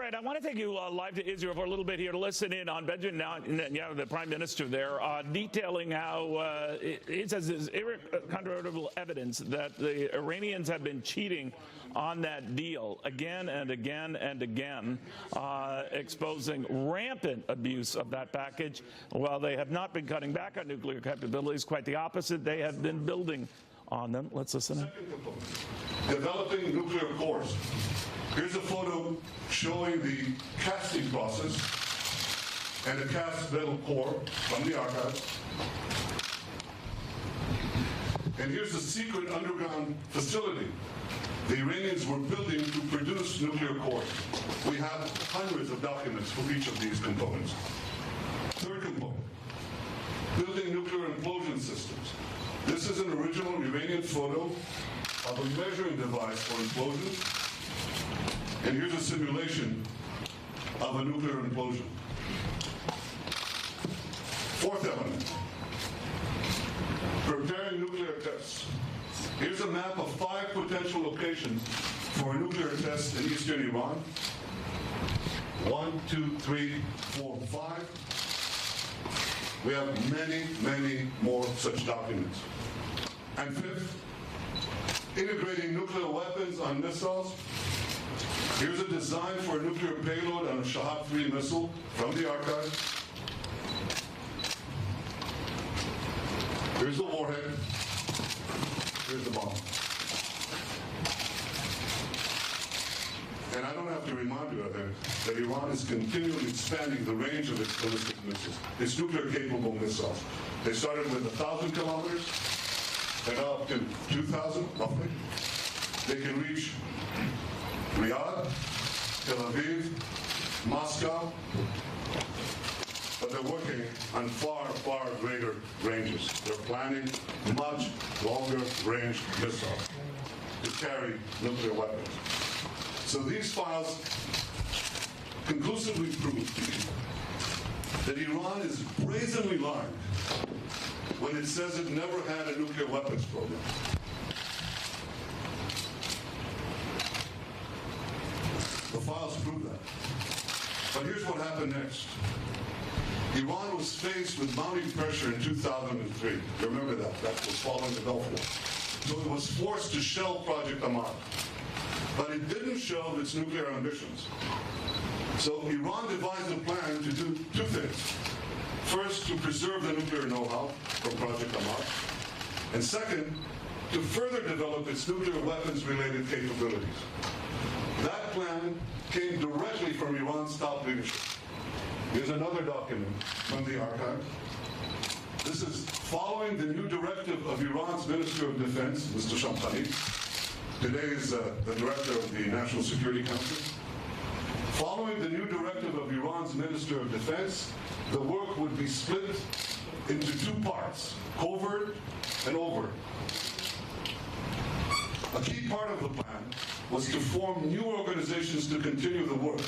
right, I want to take you live to Israel for a little bit here to listen in on Benjamin Netanyahu, the prime minister there, detailing how it says there's incontrovertible evidence that the Iranians have been cheating on that deal again and again and again, exposing rampant abuse of that package. While they have not been cutting back on nuclear capabilities, quite the opposite, they have been building on them. Let's listen in. Developing nuclear cores. Here's a photo showing the casting process and a cast metal core from the archives. And here's a secret underground facility the Iranians were building to produce nuclear cores. We have hundreds of documents for each of these components. Third component, building nuclear implosion systems. This is an original Iranian photo of a measuring device for implosion. And here's a simulation of a nuclear implosion. Fourth element, preparing nuclear tests. Here's a map of 5 potential locations for a nuclear test in eastern Iran. 1, 2, 3, 4, 5. We have many, many more such documents. And fifth, integrating nuclear weapons on missiles. Here's a design for a nuclear payload on a Shahab-3 missile from the archive. Here's the warhead. Here's the bomb. And I don't have to remind you of it, that Iran is continually expanding the range of its ballistic missiles, its nuclear-capable missiles. They started with 1,000 kilometers, and now up to 2,000, roughly. They can reach Riyadh, Tel Aviv, Moscow, but they're working on far, far greater ranges. They're planning much longer range missiles to carry nuclear weapons. So these files conclusively prove that Iran is brazenly lying when it says it never had a nuclear weapons program. The files prove that. But here's what happened next. Iran was faced with mounting pressure in 2003. You remember that? That was following the Gulf War. So it was forced to shelve Project Ahmad. But it didn't shelve its nuclear ambitions. So Iran devised a plan to do 2 things. First, to preserve the nuclear know-how from Project Ahmad. And second, to further develop its nuclear weapons-related capabilities. That plan came directly from Iran's top leadership. Here's another document from the archive. This is following the new directive of Iran's Minister of Defense, Mr. Shamkhani. Today is the director of the National Security Council. Following the new directive of Iran's Minister of Defense, the work would be split into 2 parts, covert and overt. A key part of the plan was to form new organizations to continue the work.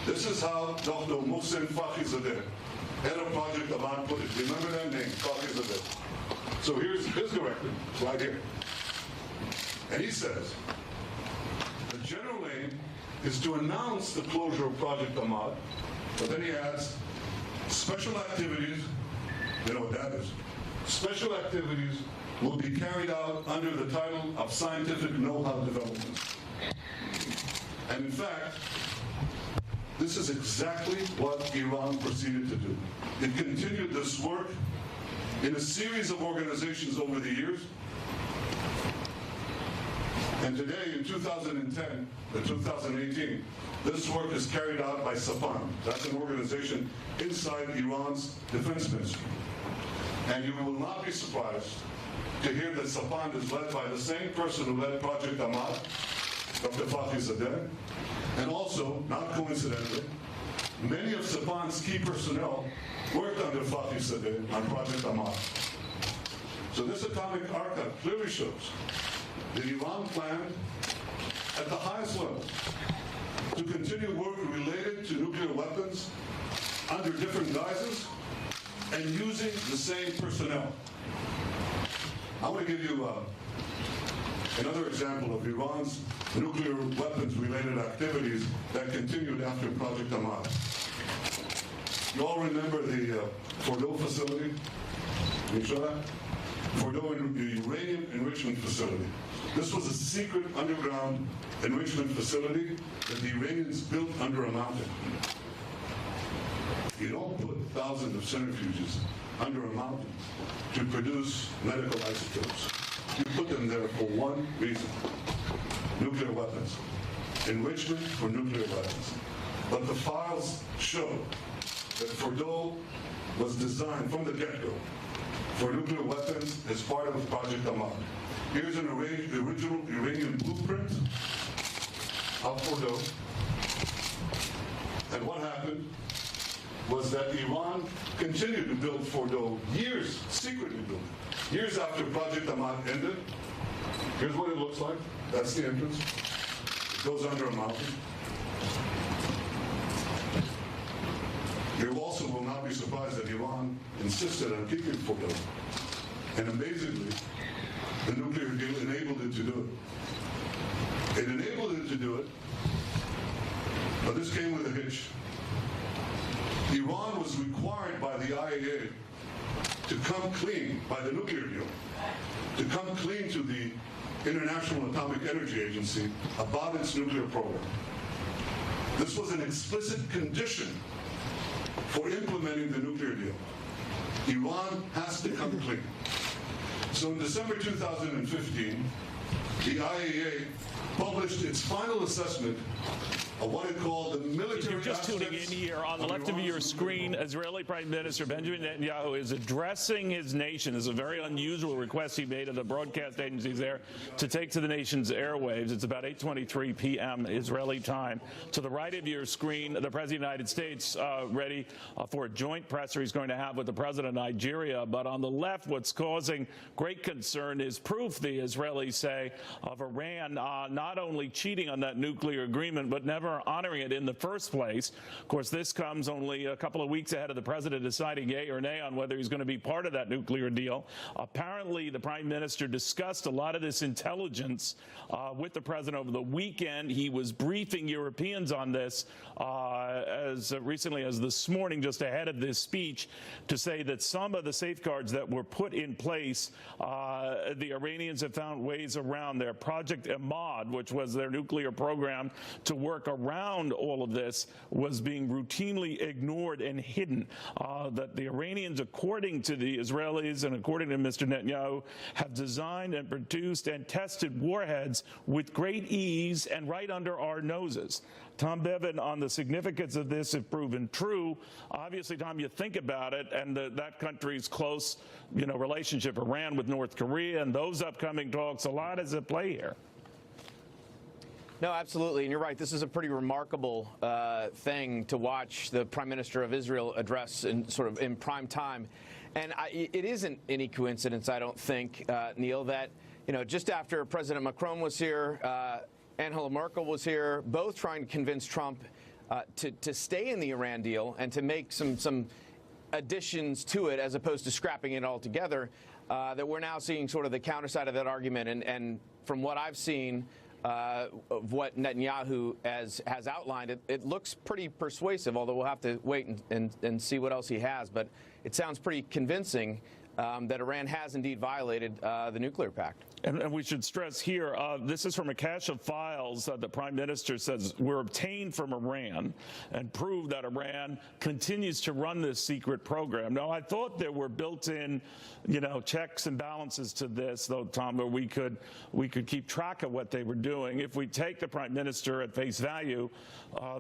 This is how Dr. Mohsen Fakhrizadeh, head of Project Ahmad, put it. Remember that name, Fakhrizadeh. So here's his directive, right here. And he says, the general aim is to announce the closure of Project Ahmad, but then he adds, special activities, you know what that is, special activities will be carried out under the title of scientific know-how development. And in fact, this is exactly what Iran proceeded to do. It continued this work in a series of organizations over the years. And today, in 2010 to 2018, this work is carried out by Sapan. That's an organization inside Iran's defense ministry. And you will not be surprised to hear that Sapan is led by the same person who led Project Ahmad, Dr. Fakhrizadeh, and also, not coincidentally, many of Sapan's key personnel worked under Fakhrizadeh on Project Ahmad. So this atomic archive clearly shows that Iran planned at the highest level to continue work related to nuclear weapons under different guises and using the same personnel. I want to give you Another example of Iran's nuclear weapons-related activities that continued after Project Ahmad. You all remember the Fordo facility? You saw that? Fordo, the uranium enrichment facility. This was a secret underground enrichment facility that the Iranians built under a mountain. You don't put thousands of centrifuges under a mountain to produce medical isotopes. You put them there for one reason: nuclear weapons. Enrichment for nuclear weapons. But the files show that Fordo was designed from the get-go for nuclear weapons as part of Project Ahmad. Here's an original Iranian blueprint of Fordo. And what happened was that Iran continued to build Fordo years, secretly built it. Years after Project Ahmad ended, here's what it looks like. That's the entrance. It goes under a mountain. You also will not be surprised that Iran insisted on keeping Fordo. And amazingly, the nuclear deal enabled it to do it. It enabled it to do it, but this came with a hitch. Iran was required by the IAEA to come clean, by the nuclear deal, to come clean to the International Atomic Energy Agency about its nuclear program. This was an explicit condition for implementing the nuclear deal. Iran has to come clean. So in December 2015, the IAEA published its final assessment of what it called the military. If you're just tuning in here, on the left of your screen, Israeli Prime Minister Benjamin Netanyahu is addressing his nation. This is a very unusual request he made of the broadcast agencies there to take to the nation's airwaves. It's about 8:23 p.m. Israeli time. To the right of your screen, the President of the United States ready for a joint presser he's going to have with the President of Nigeria. But on the left, what's causing great concern is proof, the Israelis say, of Iran not only cheating on that nuclear agreement, but never honoring it in the first place. Of course, this comes only a couple of weeks ahead of the president deciding yay or nay on whether he's going to be part of that nuclear deal. Apparently, the prime minister discussed a lot of this intelligence with the president over the weekend. He was briefing Europeans on this as recently as this morning, just ahead of this speech, to say that some of the safeguards that were put in place, the Iranians have found ways around their Project Ahmad, which was their nuclear program to work around all of this, was being routinely ignored and hidden. That the Iranians, according to the Israelis and according to Mr. Netanyahu, have designed and produced and tested warheads with great ease and right under our noses. Tom Bevan, on the significance of this, if proven true, obviously, Tom, you think about it, and that country's close, relationship, Iran with North Korea, and those upcoming talks, a lot is at play here. No, absolutely, and you're right. This is a pretty remarkable thing to watch the Prime Minister of Israel address in prime time, and it isn't any coincidence, I don't think, Neil, that just after President Macron was here, Angela Merkel was here, both trying to convince Trump to stay in the Iran deal and to make some additions to it as opposed to scrapping it altogether. That we're now seeing sort of the counter side of that argument, and from what I've seen. Of what Netanyahu has outlined, it looks pretty persuasive, although we'll have to wait and see what else he has. But it sounds pretty convincing that Iran has indeed violated the nuclear pact. And we should stress here, this is from a cache of files that the Prime Minister says were obtained from Iran and prove that Iran continues to run this secret program. Now, I thought there were built-in, checks and balances to this, though, Tom, where we could keep track of what they were doing. If we take the Prime Minister at face value,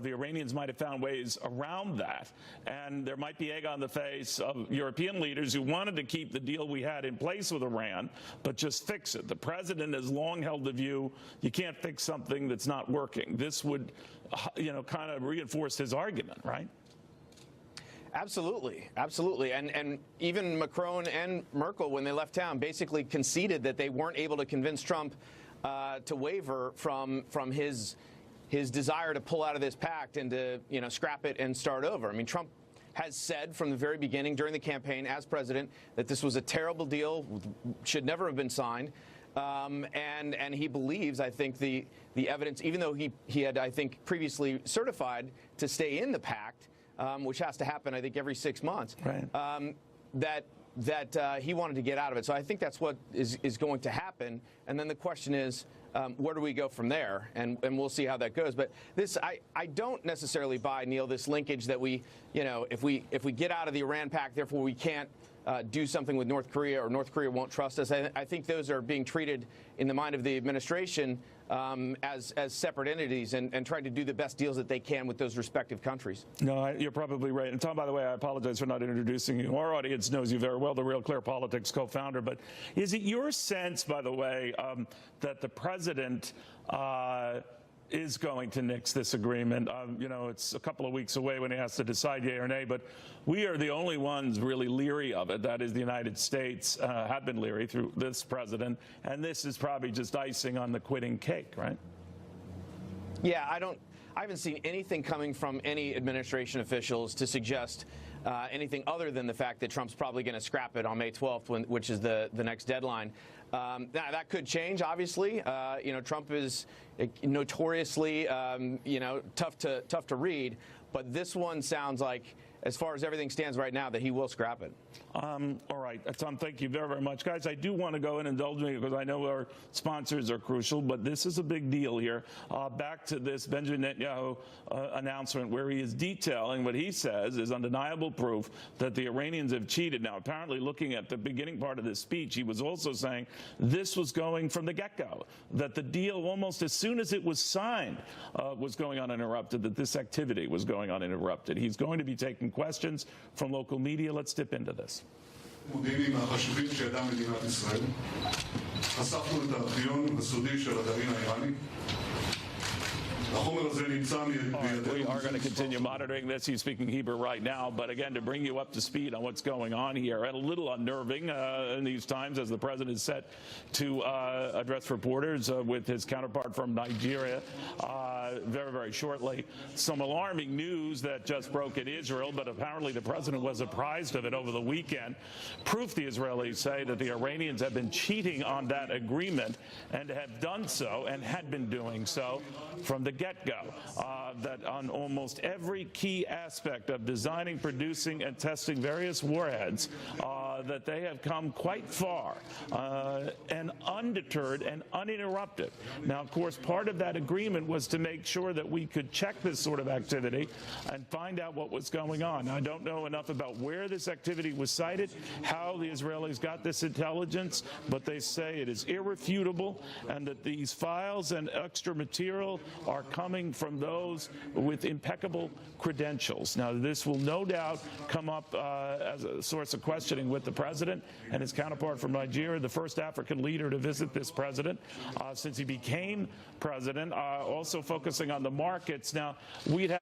the Iranians might have found ways around that. And there might be egg on the face of European leaders who wanted to keep the deal we had in place with Iran, but just fix it. The president has long held the view you can't fix something that's not working. This would, kind of reinforce his argument, right? Absolutely, absolutely. And even Macron and Merkel, when they left town, basically conceded that they weren't able to convince Trump to waver from his desire to pull out of this pact and to, scrap it and start over. I mean, Trump has said from the very beginning during the campaign as president that this was a terrible deal, should never have been signed. And he believes, I think, the evidence, even though he had, I think, previously certified to stay in the pact, which has to happen, I think, every 6 months, right. that he wanted to get out of it. So I think that's what is going to happen. And then the question is, where do we go from there? And we'll see how that goes. But this, I don't necessarily buy, Neil, this linkage that we, if we get out of the Iran pact, therefore we can't do something with North Korea, or North Korea won't trust us. I think those are being treated in the mind of the administration as separate entities and trying to do the best deals that they can with those respective countries. No, you're probably right. And Tom, by the way, I apologize for not introducing you. Our audience knows you very well, the Real Clear Politics co-founder. But is it your sense, by the way, that the president is going to nix this agreement? It's a couple of weeks away when he has to decide yea or nay, but we are the only ones really leery of it. That is, the United States have been leery through this president, and this is probably just icing on the quitting cake, right? Yeah, I haven't seen anything coming from any administration officials to suggest anything other than the fact that Trump's probably going to scrap it on May 12th, which is the next deadline. Now, that could change, obviously. Trump is notoriously, tough to read. But this one sounds like, as far as everything stands right now, that he will scrap it. All right. Tom, thank you very, very much. Guys, I do want to go and indulge me because I know our sponsors are crucial, but this is a big deal here. Back to this Benjamin Netanyahu announcement where he is detailing what he says is undeniable proof that the Iranians have cheated. Now, apparently, looking at the beginning part of this speech, he was also saying this was going from the get-go, that the deal almost as soon as it was signed was going uninterrupted, that this activity was going uninterrupted. He's going to be taking questions from local media. Let's dip into this. מודיעיניים מהחשובים שידעה מדינת ישראל. חשפנו את הארכיון הסודי של הגרעין האיראני. We are going to continue monitoring this. He's speaking Hebrew right now. But again, to bring you up to speed on what's going on here, and a little unnerving in these times as the president is set to address reporters with his counterpart from Nigeria very, very shortly. Some alarming news that just broke in Israel, but apparently the president was apprised of it over the weekend. Proof, the Israelis say, that the Iranians have been cheating on that agreement and have done so and had been doing so from the get-go, that on almost every key aspect of designing, producing, and testing various warheads, that they have come quite far and undeterred and uninterrupted. Now, of course, part of that agreement was to make sure that we could check this sort of activity and find out what was going on. I don't know enough about where this activity was cited, how the Israelis got this intelligence, but they say it is irrefutable and that these files and extra material are coming from those with impeccable credentials. Now, this will no doubt come up as a source of questioning with the president and his counterpart from Nigeria, the first African leader to visit this president since he became president, also focusing on the markets. Now, we'd have